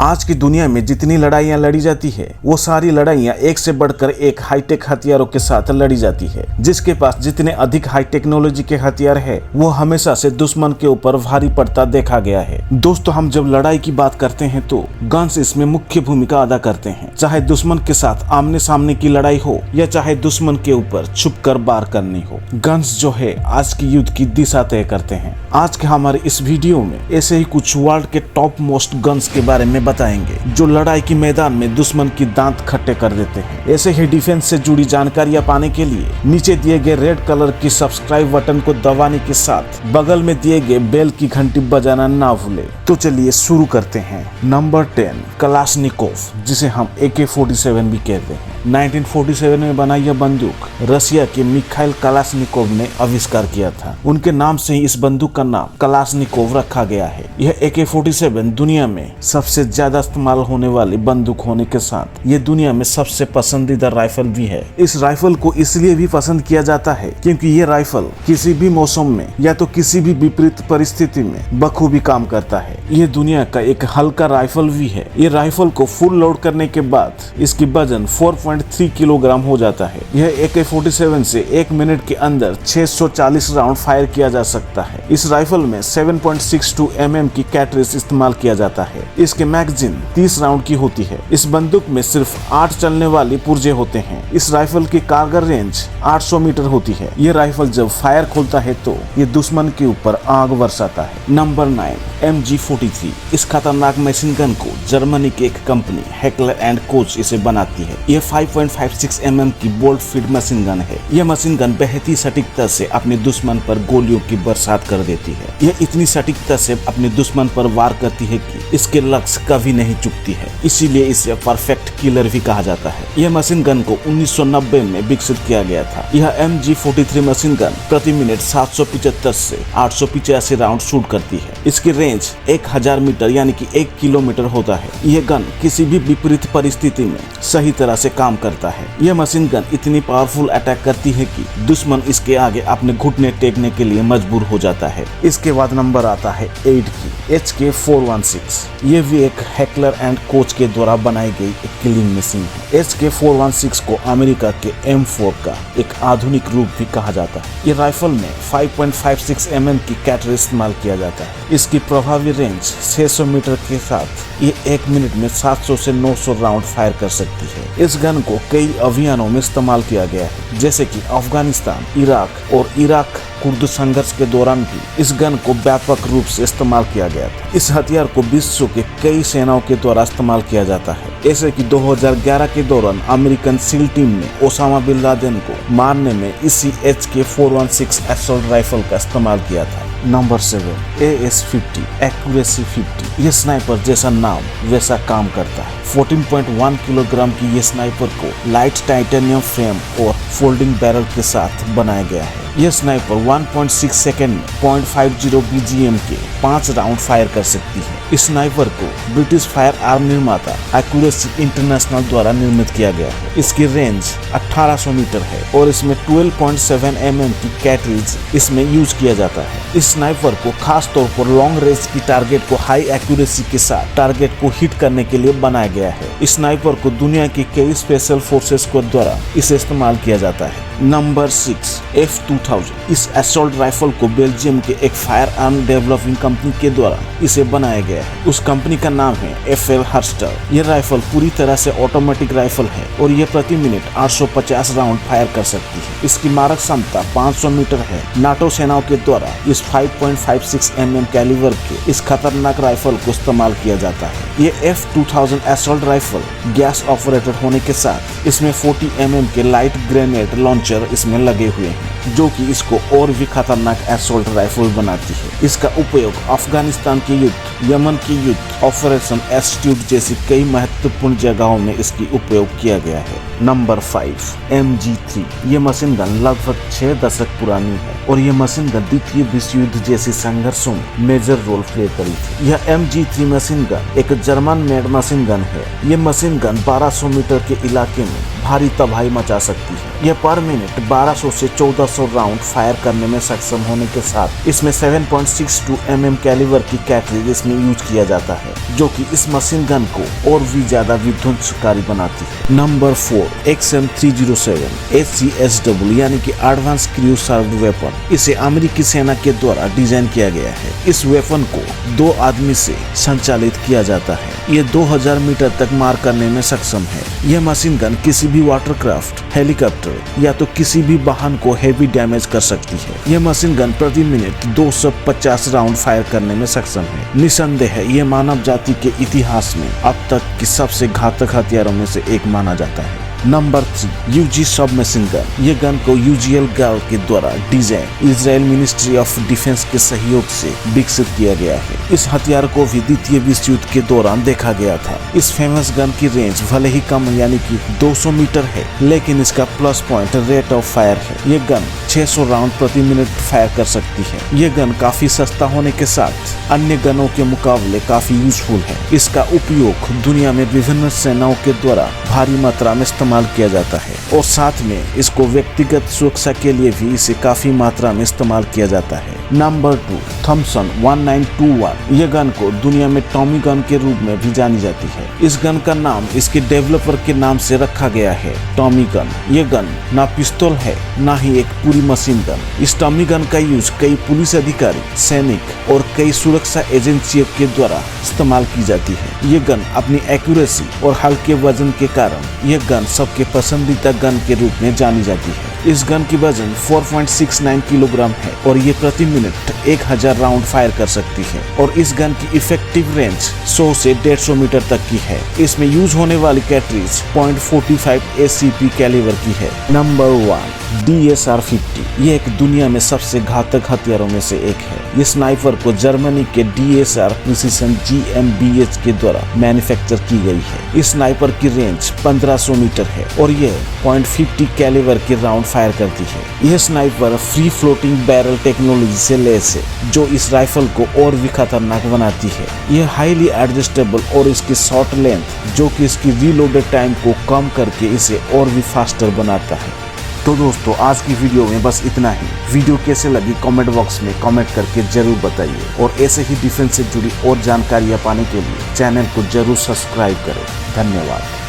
आज की दुनिया में जितनी लड़ाइयाँ लड़ी जाती है वो सारी लड़ाइयाँ एक से बढ़कर एक हाईटेक हथियारों के साथ लड़ी जाती है। जिसके पास जितने अधिक हाई टेक्नोलॉजी के हथियार है वो हमेशा से दुश्मन के ऊपर भारी पड़ता देखा गया है। दोस्तों, हम जब लड़ाई की बात करते हैं तो गन्स इसमें मुख्य भूमिका अदा करते हैं। चाहे दुश्मन के साथ आमने सामने की लड़ाई हो या चाहे दुश्मन के ऊपर छुपकर वार करनी हो, गन्स जो है आज की युद्ध की दिशा तय करते हैं। आज के हमारे इस वीडियो में ऐसे ही कुछ वर्ल्ड के टॉप मोस्ट गन्स के बारे में बताएंगे जो लड़ाई के मैदान में दुश्मन की दांत खट्टे कर देते हैं। ऐसे ही डिफेंस से जुड़ी जानकारियां पाने के लिए नीचे दिए गए रेड कलर की सब्सक्राइब बटन को दबाने के साथ बगल में दिए गए बेल की घंटी बजाना ना भूले। तो चलिए शुरू करते हैं। नंबर 10, कलाशनिकोव, जिसे हम AK-47 भी कहते हैं। 1947 में बना यह बंदूक रशिया के मिखाइल कलाशनिकोव ने आविष्कार किया था। उनके नाम से ही इस बंदूक का नाम कलाशनिकोव रखा गया है। यह AK-47 दुनिया में सबसे ज्यादा इस्तेमाल होने वाली बंदूक होने के साथ ये दुनिया में सबसे पसंदीदा राइफल भी है। इस राइफल को इसलिए भी पसंद किया जाता है क्योंकि ये राइफल किसी भी मौसम में या तो किसी भी विपरीत परिस्थिति में बखूबी काम करता है। ये दुनिया का एक हल्का राइफल भी है। ये राइफल को फुल लोड करने के बाद इसकी वजन 4.3 किलोग्राम हो जाता है। यह AK-47 से 1 मिनट के अंदर 640 राउंड फायर किया जा सकता है। इस राइफल में 7.62 mm की कैटरेज इस्तेमाल किया जाता है। इसके मैगजीन 30 राउंड की होती है। इस बंदूक में सिर्फ 8 चलने वाली पुर्जे होते हैं। इस राइफल की कारगर रेंज 800 मीटर होती है। ये राइफल जब फायर खोलता है तो ये दुश्मन के ऊपर आग बरसाता है। Number 9, MG43। इस खतरनाक मशीन गन को जर्मनी की एक कंपनी हेकलर एंड कोच इसे बनाती है। यह 5.56 mm की बोल्ट फीड मशीन गन है। यह मशीन गन बेहद ही सटीकता से अपने दुश्मन पर गोलियों की बरसात कर देती है। यह इतनी सटीकता से अपने दुश्मन पर वार करती है कि इसके लक्ष्य कभी नहीं चुकती है, इसीलिए इसे परफेक्ट किलर भी कहा जाता है। यह मशीन गन को 1990 में विकसित किया गया था। यह MG43 मशीन गन प्रति मिनट 775 से 885 राउंड शूट करती है। इसकी रेंज 1000 मीटर यानी कि 1 किलोमीटर होता है। यह गन किसी भी विपरीत परिस्थिति में सही तरह से काम करता है। यह मशीन गन इतनी पावरफुल अटैक करती है कि दुश्मन इसके आगे अपने घुटने टेकने के लिए मजबूर हो जाता है। इसके बाद नंबर आता है 8 की HK-416। ये भी एक हेकलर एंड कोच के द्वारा बनाई गई एक किलिंग मशीन है। HK-416 को अमेरिका के M4 का एक आधुनिक रूप भी कहा जाता है। ये राइफल में 5.56 mm की कैटरेज इस्तेमाल किया जाता है। इसकी प्रभावी रेंज 600 मीटर के साथ ये 1 मिनट में 700 से 900 राउंड फायर कर सकती है। इस गन को कई अभियानों में इस्तेमाल किया गया है, जैसे कि अफगानिस्तान, इराक और इराक कुर्द संघर्ष के दौरान भी इस गन को व्यापक रूप से इस्तेमाल किया गया था। इस हथियार को विश्व के कई सेनाओं के द्वारा इस्तेमाल किया जाता है। ऐसे कि 2011 के दौरान अमेरिकन सील टीम ने ओसामा बिन लादेन को मारने में इसी HK-416 असॉल्ट राइफल का इस्तेमाल किया था। Number 7, AS-50 accuracy 50। यह स्नाइपर जैसा नाम वैसा काम करता है। 14.1 किलोग्राम की यह स्नाइपर को लाइट टाइटेनियम फ्रेम और फोल्डिंग बैरल के साथ बनाया गया है। यह स्नाइपर 1.6 सेकेंड में 0.50 BGM के 5 राउंड फायर कर सकती है। इस स्नाइपर को ब्रिटिश फायर आर्म निर्माता एक्यूरेसी इंटरनेशनल द्वारा निर्मित किया गया है। इसकी रेंज 1800 मीटर है और इसमें 12.7 mm की कैटरेज इसमें यूज किया जाता है। इस स्नाइपर को खास तौर पर लॉन्ग रेंज की टारगेट को हाई एक्यूरेसी के साथ टारगेट को हिट करने के लिए बनाया गया है। इस स्नाइपर को दुनिया की कई स्पेशल फोर्सेस को द्वारा इसे इस्तेमाल किया जाता है। Number 6, F-2000। इस असॉल्ट राइफल को बेल्जियम के एक फायर आर्म डेवलपिंग कंपनी के द्वारा इसे बनाया गया है। उस कंपनी का नाम है FL Hurster। यह राइफल पूरी तरह से ऑटोमेटिक राइफल है और यह प्रति मिनट 850 राउंड फायर कर सकती है। इसकी मारक क्षमता 500 मीटर है। नाटो सेनाओं के द्वारा इस 5.56 mm कैलिबर के इस खतरनाक राइफल को इस्तेमाल किया जाता है। ये F-2000 assault rifle gas operated होने के साथ इसमें 40 mm के लाइट ग्रेनेड लॉन्चर इसमें लगे हुए हैं, जो कि इसको और भी खतरनाक असॉल्ट राइफल बनाती है। इसका उपयोग अफगानिस्तान के युद्ध, यमन के युद्ध, ऑपरेशन एस्ट्यूट जैसी कई महत्वपूर्ण जगहों में इसकी उपयोग किया गया है। Number 5 MG3। ये मशीन गन लगभग 6 दशक पुरानी है और ये मशीन गन द्वितीय विश्व युद्ध जैसे संघर्षों में मेजर रोल प्ले करी थी। यह MG3 मशीन गन एक जर्मन मेड मशीन गन है। ये मशीन गन 1200 मीटर के इलाके में भारी तबाही मचा सकती है। यह पर मिनट 1200 से 1400 राउंड फायर करने में सक्षम होने के साथ इसमें 7.62 mm कैलिबर की कैटरेज इसमें यूज किया जाता है, जो कि इस मशीन गन को और भी ज्यादा विध्वंसकारी बनाती है। नंबर 4 XM307 HCSW यानी कि एडवांस क्रू सर्व्ड वेपन। इसे अमेरिकी सेना के द्वारा डिजाइन किया गया है। इस वेपन को 2 आदमी से संचालित किया जाता है। ये 2000 मीटर तक मार करने में सक्षम है। यह मशीन गन किसी भी वाटरक्राफ्ट, हेलीकॉप्टर या तो किसी भी वाहन को हेवी डैमेज कर सकती है। यह मशीन गन प्रति मिनट 250 राउंड फायर करने में सक्षम है। निसंदेह यह मानव जाति के इतिहास में अब तक की सबसे घातक हथियारों में से एक माना जाता है। Number 3 UG submachine gun. ये गन को UGL गाल के द्वारा design Israel ministry of defence के सहयोग से विकसित किया गया है। इस हथियार को भी द्वितीय विश्व युद्ध के दौरान देखा गया था। इस फेमस गन की रेंज भले ही कम यानी कि 200 मीटर है, लेकिन इसका plus point rate of fire है। ये गन 600 राउंड प्रति मिनट फायर कर सकती है। ये गन काफी सस्ता होने के साथ अन्य गनों के मुकाबले काफी यूजफुल है। इसका उपयोग दुनिया में विभिन्न सेनाओं के द्वारा भारी मात्रा में इस्तेमाल किया जाता है और साथ में इसको व्यक्तिगत सुरक्षा के लिए भी इसे काफी मात्रा में इस्तेमाल किया जाता है। Number 2 Thompson 1921। यह गन को दुनिया में टॉमी गन के रूप में भी जानी जाती है। इस गन का नाम इसके डेवलपर के नाम से रखा गया है, टॉमी गन। यह गन ना पिस्तौल है ना ही एक पूरी मशीन गन। इस टॉमी गन का यूज कई पुलिस अधिकारी, सैनिक और कई सुरक्षा एजेंसियों के द्वारा इस्तेमाल की जाती है। ये गन अपनी एक्यूरेसी और हल्के वजन के कारण यह गन सबके पसंदीदा गन के रूप में जानी जाती है। इस गन की वजन 4.69 किलोग्राम है और ये प्रति मिनट 1000 राउंड फायर कर सकती है और इस गन की इफेक्टिव रेंज 100 से 150 मीटर तक की है। इसमें यूज होने वाली कैटरेज 0.45 ACP कैलिबर की है। Number 1 DSR-50। ये एक दुनिया में सबसे घातक हथियारों में से एक है। ये स्नाइपर को जर्मनी के DSR प्रिसिशन GmbH के द्वारा मैन्युफैक्चर की गई है। इस स्नाइपर की रेंज 1500 मीटर है और यह 0.50 कैलिबर के राउंड फायर करती है। यह sniper free floating barrel technology से लैस है, जो इस राइफल को और भी खतरनाक बनाती है। यह हाईली एडजस्टेबल और इसकी शॉर्ट लेंथ, जो कि इसकी रीलोडेड टाइम को कम करके इसे और भी फास्टर बनाता है। तो दोस्तों, आज की वीडियो में बस इतना ही। वीडियो कैसे लगी कमेंट बॉक्स में कमेंट करके जरूर बताइए और ऐसे ही डिफेंस से जुड़ी और जानकारियां पाने के लिए चैनल को जरूर सब्सक्राइब करें। धन्यवाद।